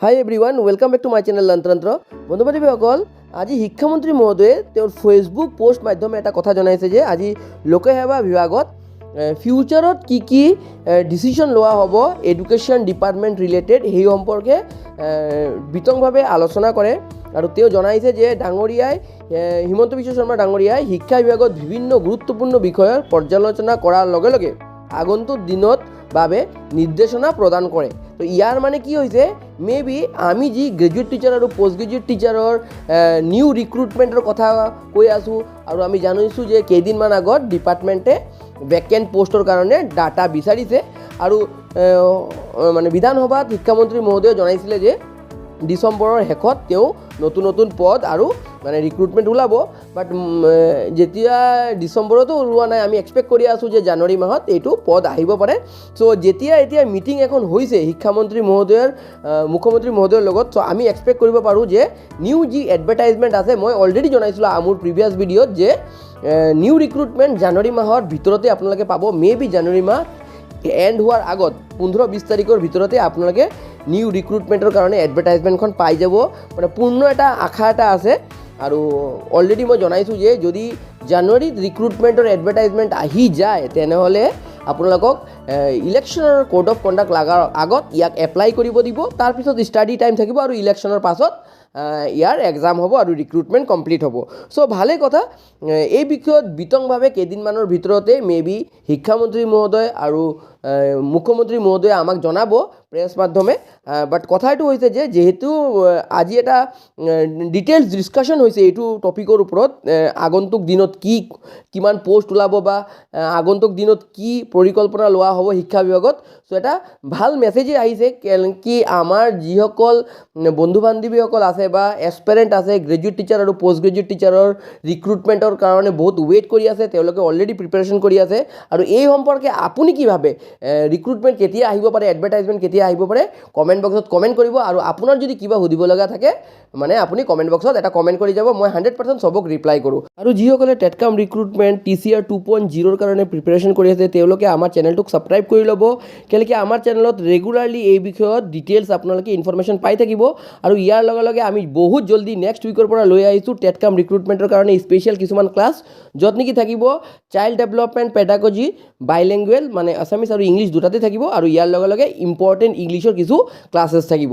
High everyone, welcome back to my channel লন্ত্ৰন্ত্ৰ। বন্ধু বান্ধৱীসকল, আজি শিক্ষামন্ত্ৰী মহোদয়ে তেওঁৰ ফেচবুক পোষ্ট মাধ্যমে এটা কথা জনাইছে যে আজি লোকসেৱা বিভাগত ফিউচাৰত কি ডিচিশ্যন লোৱা হ'ব এডুকেশ্যন ডিপাৰ্টমেণ্ট ৰিলেটেড সেই সম্পৰ্কে বিতংভাৱে আলোচনা কৰে। আৰু তেওঁ জনাইছে যে ডাঙৰীয়াই হিমন্ত বিশ্ব শৰ্মা ডাঙৰীয়াই শিক্ষা বিভাগত বিভিন্ন গুৰুত্বপূৰ্ণ বিষয়ৰ পৰ্যালোচনা কৰাৰ লগে লগে আগন্তুক দিনত বাবে নিৰ্দেশনা প্ৰদান কৰে। তো ইয়াৰ মানে কি হৈছে, মেবি আমি যি গ্ৰেজুৱেট টিচাৰ আৰু পষ্ট গ্ৰেজুৱেট টিচাৰৰ নিউ ৰিক্ৰুটমেণ্টৰ কথা কৈ আছোঁ, আৰু আমি জানিছোঁ যে কেইদিনমান আগত ডিপাৰ্টমেণ্টে ভেকেণ্ট পষ্টৰ কাৰণে ডাটা বিচাৰিছে। আৰু মানে বিধানসভাত শিক্ষামন্ত্ৰী মহোদয়ে জনাইছিলে যে ডিচেম্বৰৰ শেষত তেওঁ নতুন নতুন পদ আৰু মানে ৰিক্ৰুটমেণ্ট ওলাব। বাট যেতিয়া ডিচেম্বৰতো ওলোৱা নাই, আমি এক্সপেক্ট কৰি আছোঁ যে জানুৱাৰী মাহত এইটো পদ আহিব পাৰে। চ' এতিয়া মিটিং এখন হৈছে শিক্ষামন্ত্ৰী মহোদয়ৰ মুখ্যমন্ত্ৰী মহোদয়ৰ লগত, চ' আমি এক্সপেক্ট কৰিব পাৰোঁ যে নিউ যি এডভাৰটাইজমেণ্ট আছে, মই অলৰেডি জনাইছিলোঁ মোৰ প্ৰিভিয়াছ ভিডিঅ'ত যে নিউ ৰিক্ৰুটমেণ্ট জানুৱাৰী মাহৰ ভিতৰতে আপোনালোকে পাব। মেবি জানুৱাৰী মাহ এণ্ড হোৱাৰ আগত 15-20 তাৰিখৰ ভিতৰতে আপোনালোকে নিউ ৰিক্ৰুটমেণ্টৰ কাৰণে এডভাৰটাইজমেণ্টখন পাই যাব। মানে পূৰ্ণ এটা আশা এটা আছে। আৰু অলৰেডি মই জনাইছোঁ যে যদি জানুৱাৰীত ৰিক্ৰুটমেণ্টৰ এডভাৰটাইজমেণ্ট আহি যায়, তেনেহ'লে আপোনালোকক ইলেকশ্যনৰ কোড অফ কণ্ডাক্ট লগাৰ আগত ইয়াক এপ্লাই কৰিব দিব। তাৰপিছত ষ্টাডি টাইম থাকিব আৰু ইলেকশ্যনৰ পাছত ইয়াৰ এক্সাম হ'ব আৰু ৰিক্ৰুটমেণ্ট কমপ্লিট হ'ব। চ' ভালেই কথা। এই বিষয়ত বিতংভাৱে কেইদিনমানৰ ভিতৰতে মেবি শিক্ষামন্ত্ৰী মহোদয় আৰু মুখ্যমন্ত্ৰী মহোদয়ে আমাক জনাব প্ৰেছ মাধ্যমে। বাট কথাটো হৈছে যে যিহেতু আজি এটা ডিটেইলছ ডিছকাশ্যন হৈছে এইটো টপিকৰ ওপৰত, আগন্তুক দিনত কিমান পষ্ট ওলাব বা আগন্তুক দিনত কি পৰিকল্পনা লোৱা হ'ব শিক্ষা বিভাগত। চ' এটা ভাল মেছেজেই আহিছে কি আমাৰ যিসকল বন্ধু বান্ধৱীসকল আছে বা এছপেৰেণ্ট আছে গ্ৰেজুৱেট টিচাৰ আৰু পষ্ট গ্ৰেজুৱেট টিচাৰৰ ৰিক্ৰুটমেণ্টৰ কাৰণে বহুত ৱেইট কৰি আছে, তেওঁলোকে অলৰেডি প্ৰিপেৰেশ্যন কৰি আছে। আৰু এই সম্পৰ্কে আপুনি কি ভাবে, ৰিক্ৰুটমেণ্ট কেতিয়া আহিব পাৰে, এডভাৰটাইজমেণ্ট কেতিয়া আহিব পাৰে, কমেণ্ট বক্সত কমেণ্ট কৰিব। আৰু আপোনাৰ যদি কিবা সুধিব লগা থাকে মানে আপুনি কমেণ্ট বক্সত এটা কমেণ্ট কৰি যাব, মই 100% চবক ৰিপ্লাই কৰোঁ। আৰু যিসকলে টেটকাম ৰিক্ৰুটমেণ্ট TCR 2.0ৰ কাৰণে প্ৰিপেৰেশ্যন কৰি আছে, তেওঁলোকে আমাৰ চেনেলটোক ছাবস্ক্ৰাইব কৰি ল'ব, কেলৈকি আমাৰ চেনেলত ৰেগুলাৰলি এই বিষয়ত ডিটেইলছ আপোনালোকে ইনফৰমেশ্যন পাই থাকিব। আৰু ইয়াৰ লগে লগে আমি বহুত জলদি নেক্সট উইকৰ পৰা লৈ আহিছোঁ টেটকাম ৰিক্ৰুটমেণ্টৰ কাৰণে স্পেচিয়েল কিছুমান ক্লাছ, য'ত নেকি থাকিব চাইল্ড ডেভেলপমেণ্ট পেডাগজি বাইলেংগুৱেল, মানে আছামিজ আৰু ইংলিছ দুটাতে থাকিব। আৰু ইয়াৰ লগে লগে ইম্পৰ্টেণ্ট ইংলিছৰ কিছু ক্লাছেছ থাকিব।